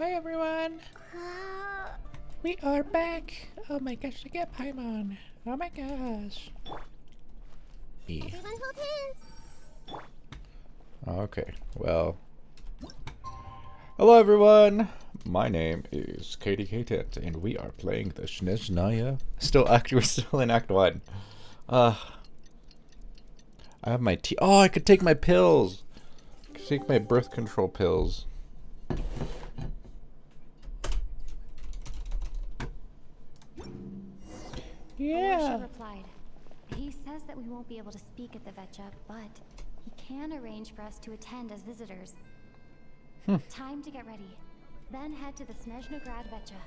Hi everyone! We are back! Oh my gosh, look at Paimon! Oh my gosh! Everyone hold hands! Okay, well... Hello everyone! My name is Katie K-Tent, and we are playing the Snezhnaya. We're still in Act 1. I have my tea. Oh, I could take my pills! I could take my birth control pills. Yeah. Replied. He says that we won't be able to speak at the Vetcha, but he can arrange for us to attend as visitors. Time to get ready. Then head to the Snezhnaya Vetcha.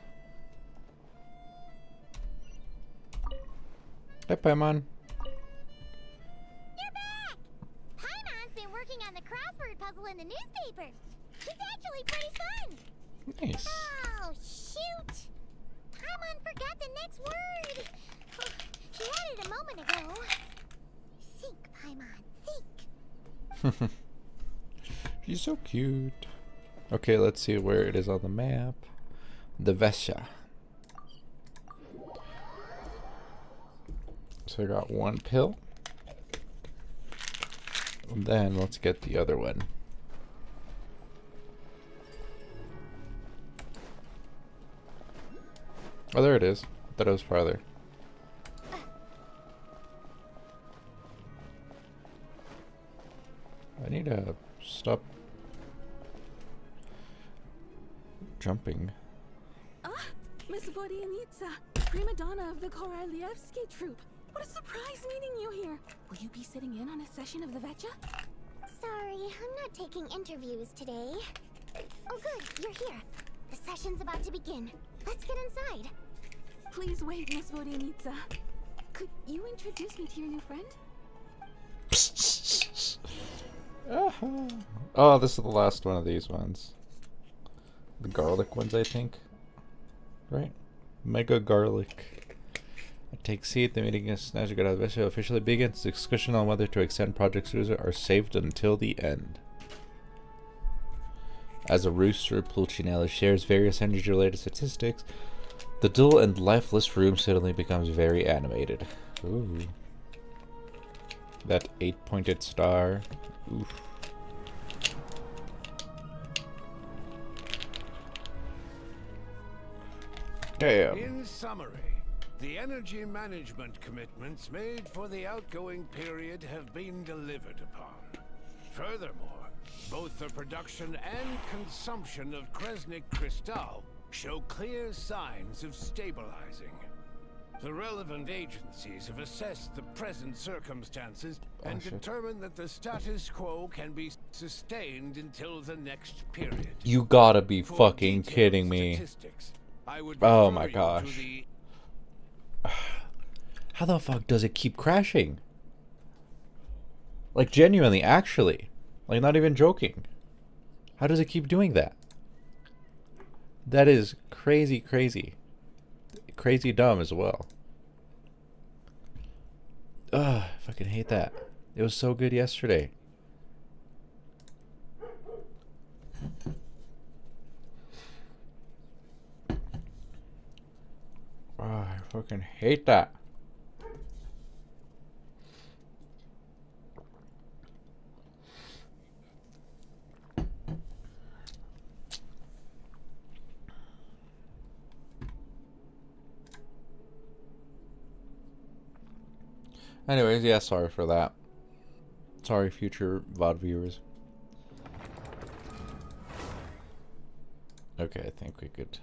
Hi, Paimon. You're back! Paimon's been working on the crossword puzzle in the newspaper. It's actually pretty fun. Nice. Oh, shoot! Paimon forgot the next word. She had it a moment ago. Think, Paimon, think. She's so cute. Okay, let's see where it is on the map. The Vetcha. So I got one pill. And then let's get the other one. Oh, there it is. I thought it was farther. I need to stop jumping. Miss Vodianitsa, prima donna of the Korolievsky troupe. What a surprise meeting you here. Will you be sitting in on a session of the Vetcha? Sorry, I'm not taking interviews today. Oh good, you're here. The session's about to begin. Let's get inside. Please wait, Miss Vodianitsa. Could you introduce me to your new friend? Oh, this is the last one of these ones. The garlic ones, I think. Right? Mega garlic. I take seat. The meeting is Snezhnaya officially begins. Discussion on whether to extend Project Cruiser are saved until the end. As a rooster, Pulcinella shares various energy-related statistics. The dull and lifeless room suddenly becomes very animated. Ooh. That 8-pointed star. Oof. Damn. In summary, the energy management commitments made for the outgoing period have been delivered upon. Furthermore, both the production and consumption of Kresnik Crystal show clear signs of stabilizing. The relevant agencies have assessed the present circumstances and determined that the status quo can be sustained until the next period. You gotta be For fucking detailed kidding me. statistics, I would Oh refer my you to gosh. the How the fuck does it keep crashing? Like genuinely, actually. Like not even joking. How does it keep doing that? That is crazy, crazy. Crazy dumb as well. Ugh, I fucking hate that. It was so good yesterday. Oh, I fucking hate that. Anyways, yeah, sorry for that. Sorry, future VOD viewers. Okay, I think we could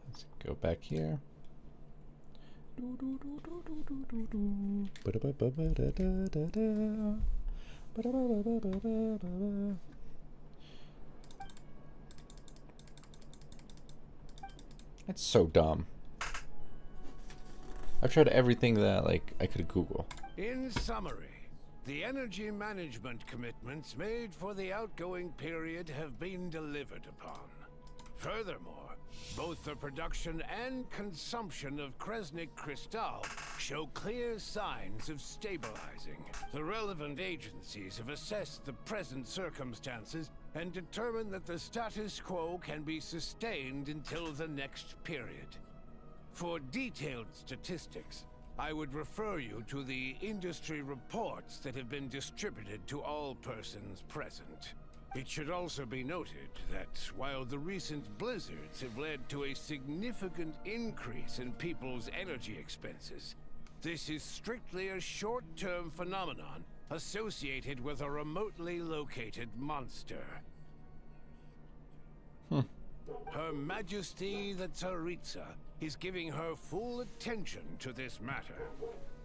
let's go back here. That's so dumb. I've tried everything that like I could Google. In summary, the energy management commitments made for the outgoing period have been delivered upon. Furthermore, both the production and consumption of Kresnik Crystal show clear signs of stabilizing. The relevant agencies have assessed the present circumstances and determine that the status quo can be sustained until the next period. For detailed statistics, I would refer you to the industry reports that have been distributed to all persons present. It should also be noted that while the recent blizzards have led to a significant increase in people's energy expenses, this is strictly a short-term phenomenon associated with a remotely located monster. Her Majesty the Tsaritsa is giving her full attention to this matter.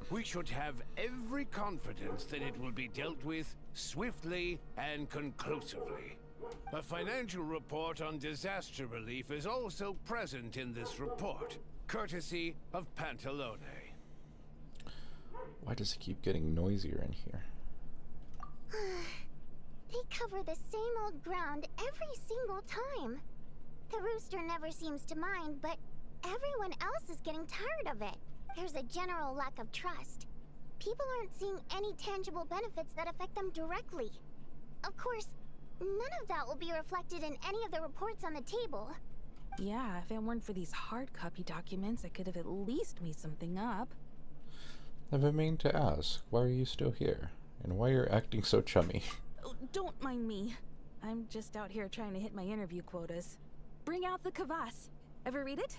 We should have every confidence that it will be dealt with swiftly and conclusively. A financial report on disaster relief is also present in this report, courtesy of Pantalone. Why does it keep getting noisier in here? They cover the same old ground every single time. The rooster never seems to mind, but everyone else is getting tired of it. There's a general lack of trust. People aren't seeing any tangible benefits that affect them directly. Of course, none of that will be reflected in any of the reports on the table. Yeah, if it weren't for these hard copy documents, I could have at least made something up. I've been meaning to ask, why are you still here? And why you're acting so chummy? Oh, don't mind me. I'm just out here trying to hit my interview quotas. Bring out the kvass. Ever read it?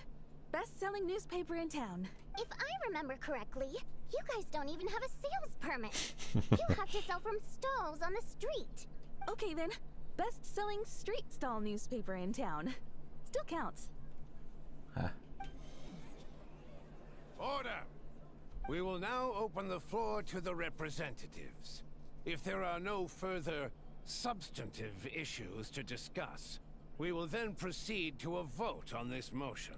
Best-selling newspaper in town. If I remember correctly, you guys don't even have a sales permit. You have to sell from stalls on the street. Okay then, best-selling street stall newspaper in town. Still counts. Huh. Order! We will now open the floor to the representatives. If there are no further substantive issues to discuss, we will then proceed to a vote on this motion.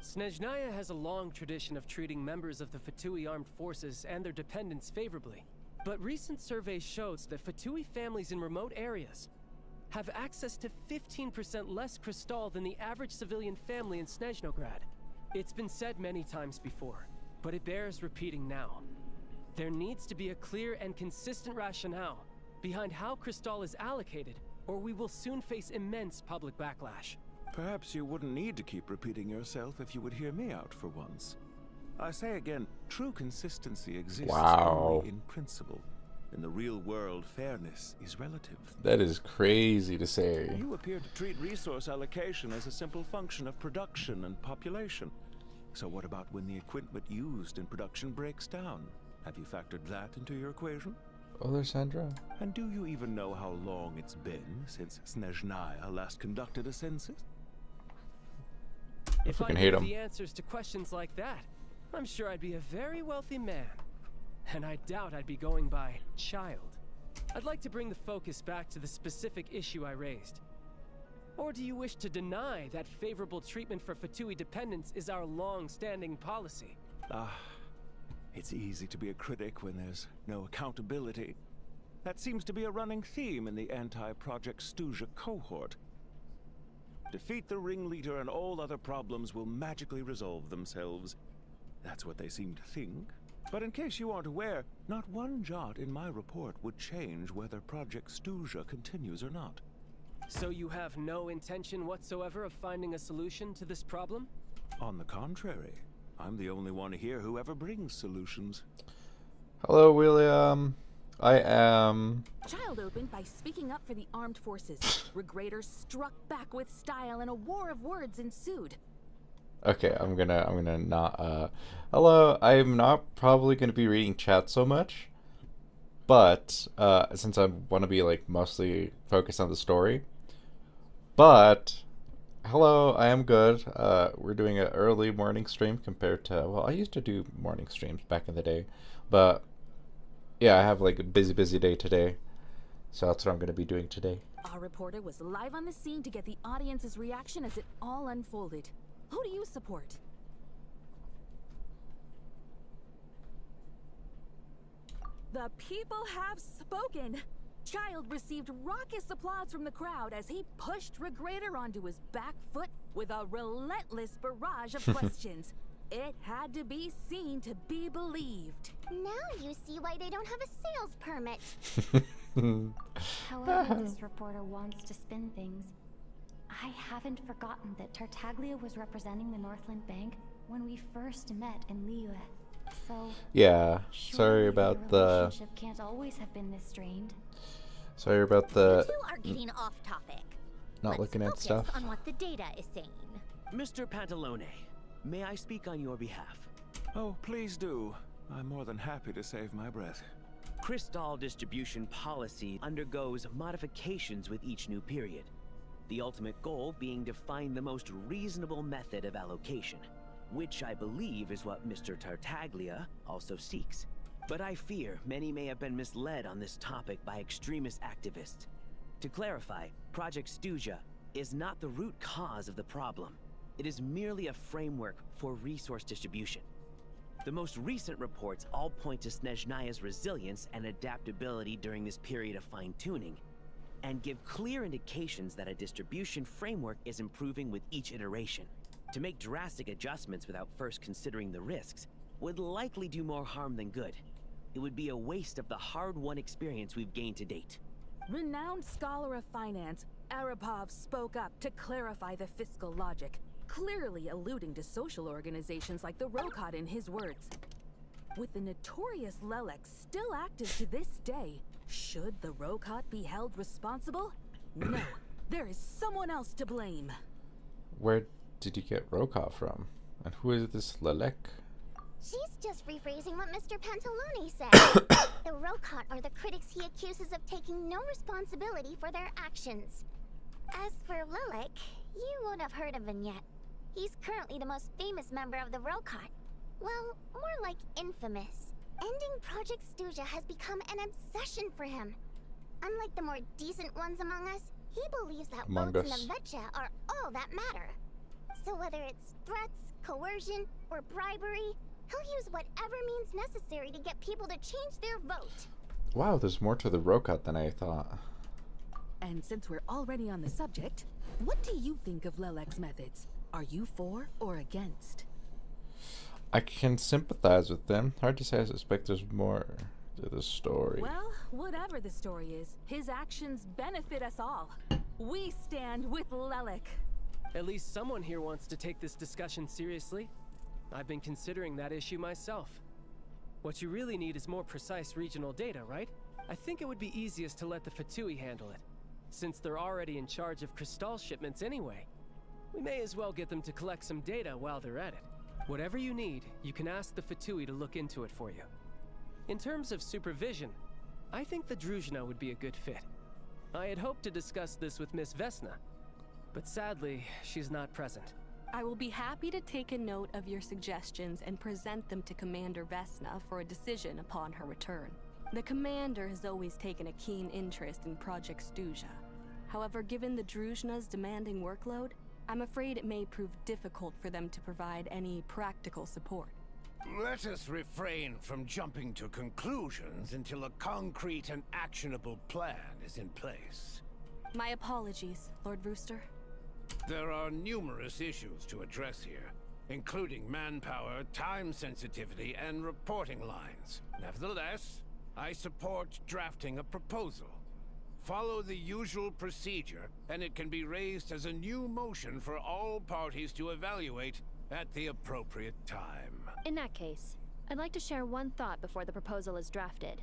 Snezhnaya has a long tradition of treating members of the Fatui armed forces and their dependents favorably. But recent surveys shows that Fatui families in remote areas have access to 15% less crystal than the average civilian family in Snezhnograd. It's been said many times before, but it bears repeating now. There needs to be a clear and consistent rationale behind how crystal is allocated, or we will soon face immense public backlash. Perhaps you wouldn't need to keep repeating yourself if you would hear me out for once. I say again, true consistency exists only in principle. In the real world, fairness is relative. That is crazy to say. You appear to treat resource allocation as a simple function of production and population. So what about when the equipment used in production breaks down? Have you factored that into your equation? Oh, there's Sandra. And do you even know how long it's been since Snezhnaya last conducted a census? If I fucking hate knew 'em. the answers to questions like that, I'm sure I'd be a very wealthy man. And I doubt I'd be going by child. I'd like to bring the focus back to the specific issue I raised. Or do you wish to deny that favorable treatment for Fatui dependents is our long-standing policy? It's easy to be a critic when there's no accountability. That seems to be a running theme in the anti-Project Stuja cohort. Defeat the ringleader and all other problems will magically resolve themselves. That's what they seem to think. But in case you aren't aware, not one jot in my report would change whether Project Stuja continues or not. So you have no intention whatsoever of finding a solution to this problem? On the contrary, I'm the only one here who ever brings solutions. Hello, William. I am... Child opened by speaking up for the armed forces. Regraders struck back with style and a war of words ensued. Okay, I'm gonna not, hello, I'm not probably gonna be reading chat so much, but, since I want to be, like, mostly focused on the story, but, hello, I am good. We're doing an early morning stream compared to, well, I used to do morning streams back in the day, but, yeah, I have, like, a busy day today, so that's what I'm gonna be doing today. Our reporter was live on the scene to get the audience's reaction as it all unfolded. Who do you support? The people have spoken! Child received raucous applause from the crowd as he pushed Regrader onto his back foot with a relentless barrage of questions. It had to be seen to be believed. Now you see why they don't have a sales permit. However this reporter wants to spin things, I haven't forgotten that Tartaglia was representing the Northland Bank when we first met in Liyue. So Yeah, surely sorry about the... relationship can't always have been this strained. Sorry about You the... two are getting off topic. Not Let's looking at focus stuff. on what the data is saying. Mr. Pantalone, may I speak on your behalf? Oh, please do. I'm more than happy to save my breath. Crystal distribution policy undergoes modifications with each new period. The ultimate goal being to find the most reasonable method of allocation, which I believe is what Mr. Tartaglia also seeks. But I fear many may have been misled on this topic by extremist activists. To clarify, Project Stuja is not the root cause of the problem. It is merely a framework for resource distribution. The most recent reports all point to Snezhnaya's resilience and adaptability during this period of fine-tuning, and give clear indications that a distribution framework is improving with each iteration. To make drastic adjustments without first considering the risks would likely do more harm than good. It would be a waste of the hard-won experience we've gained to date. Renowned scholar of finance, Arapov spoke up to clarify the fiscal logic, clearly alluding to social organizations like the Rokot in his words. With the notorious Lelek still active to this day, should the Rokot be held responsible? No, there is someone else to blame. Where did you get Rokov from? And who is this Lelek? She's just rephrasing what Mr. Pantalone said. The Rokot are the critics he accuses of taking no responsibility for their actions. As for Lilek, you won't have heard of him yet. He's currently the most famous member of the Rokot. Well, more like infamous. Ending Project Stuja has become an obsession for him. Unlike the more decent ones among us, he believes that votes in the Vetcha are all that matter. So whether it's threats, coercion, or bribery, he'll use whatever means necessary to get people to change their vote. Wow, there's more to the Rokot than I thought. And since we're already on the subject, what do you think of Lelek's methods? Are you for or against? I can sympathize with them. Hard to say. I suspect there's more to the story. Well, whatever the story is, his actions benefit us all. We stand with Lelek. At least someone here wants to take this discussion seriously. I've been considering that issue myself. What you really need is more precise regional data, right? I think it would be easiest to let the Fatui handle it, since they're already in charge of Crystal shipments anyway. We may as well get them to collect some data while they're at it. Whatever you need, you can ask the Fatui to look into it for you. In terms of supervision, I think the Druzhna would be a good fit. I had hoped to discuss this with Miss Vesna, but sadly, she's not present. I will be happy to take a note of your suggestions and present them to Commander Vesna for a decision upon her return. The Commander has always taken a keen interest in Project Stuja. However, given the Druzhna's demanding workload, I'm afraid it may prove difficult for them to provide any practical support. Let us refrain from jumping to conclusions until a concrete and actionable plan is in place. My apologies, Lord Rooster. There are numerous issues to address here, including manpower, time sensitivity, and reporting lines. Nevertheless, I support drafting a proposal. Follow the usual procedure, and it can be raised as a new motion for all parties to evaluate at the appropriate time. In that case, I'd like to share one thought before the proposal is drafted.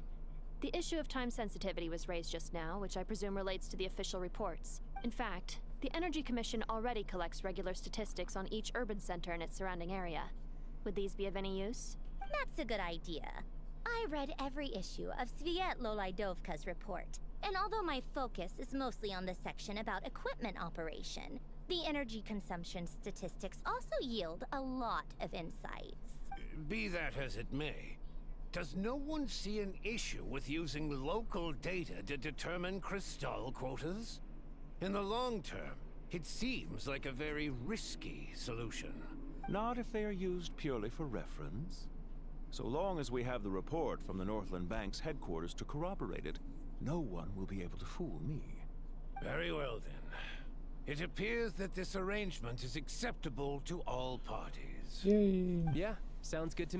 The issue of time sensitivity was raised just now, which I presume relates to the official reports. In fact, the Energy Commission already collects regular statistics on each urban center and its surrounding area. Would these be of any use? That's a good idea. I read every issue of Sviet-Lolaidovka's report, and although my focus is mostly on the section about equipment operation, the energy consumption statistics also yield a lot of insights. Be that as it may, does no one see an issue with using local data to determine Crystal quotas? In the long term, it seems like a very risky solution. Not if they are used purely for reference. So long as we have the report from the Northland Bank's headquarters to corroborate it, no one will be able to fool me. Very well then. It appears that this arrangement is acceptable to all parties. Yay. Yeah, sounds good to me.